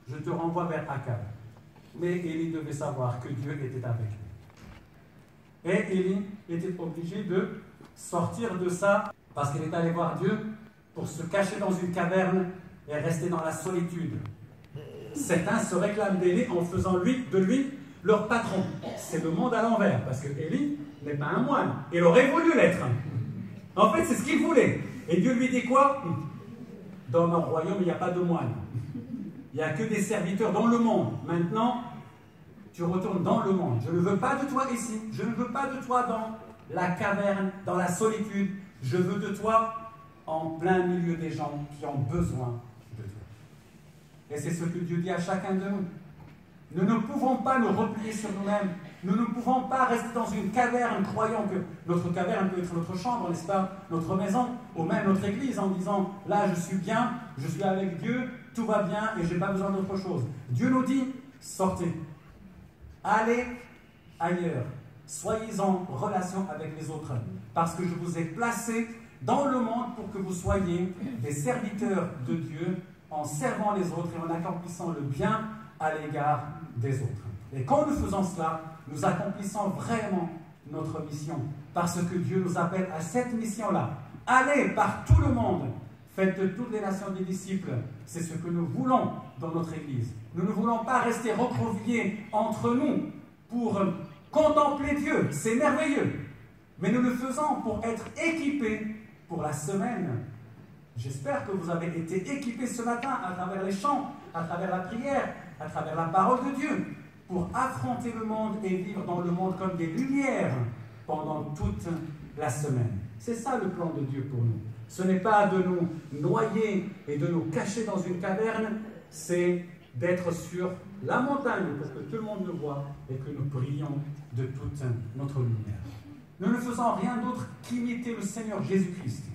je te renvoie vers Akab. Mais Élie devait savoir que Dieu était avec lui. Et Élie était obligé de sortir de ça, parce qu'il est allé voir Dieu pour se cacher dans une caverne et rester dans la solitude. Certains se réclament d'Élie en faisant de lui leur patron. C'est le monde à l'envers, parce que Élie n'est pas un moine. Il aurait voulu l'être. En fait, c'est ce qu'il voulait. Et Dieu lui dit quoi? Dans mon royaume, il n'y a pas de moine. Il n'y a que des serviteurs dans le monde. Maintenant, tu retournes dans le monde. Je ne veux pas de toi ici. Je ne veux pas de toi dans la caverne, dans la solitude. Je veux de toi en plein milieu des gens qui ont besoin de toi. Et c'est ce que Dieu dit à chacun de nous. Nous ne pouvons pas nous replier sur nous-mêmes. Nous ne pouvons pas rester dans une caverne croyant que notre caverne peut être notre chambre, n'est-ce pas, notre maison, ou même notre église, en disant « Là, je suis bien, je suis avec Dieu, tout va bien et je n'ai pas besoin d'autre chose. » Dieu nous dit « Sortez, allez ailleurs, soyez en relation avec les autres, parce que je vous ai placés dans le monde pour que vous soyez des serviteurs de Dieu en servant les autres et en accomplissant le bien à l'égard des autres. » Et quand nous faisons cela, nous accomplissons vraiment notre mission, parce que Dieu nous appelle à cette mission-là. Allez par tout le monde, faites de toutes les nations des disciples. C'est ce que nous voulons dans notre Église. Nous ne voulons pas rester recroquevillés entre nous pour contempler Dieu, c'est merveilleux. Mais nous le faisons pour être équipés pour la semaine. J'espère que vous avez été équipés ce matin à travers les chants, à travers la prière, à travers la parole de Dieu, pour affronter le monde et vivre dans le monde comme des lumières pendant toute la semaine. C'est ça le plan de Dieu pour nous. Ce n'est pas de nous noyer et de nous cacher dans une caverne, c'est d'être sur la montagne pour que tout le monde nous voie et que nous brillons de toute notre lumière. Nous ne faisons rien d'autre qu'imiter le Seigneur Jésus-Christ.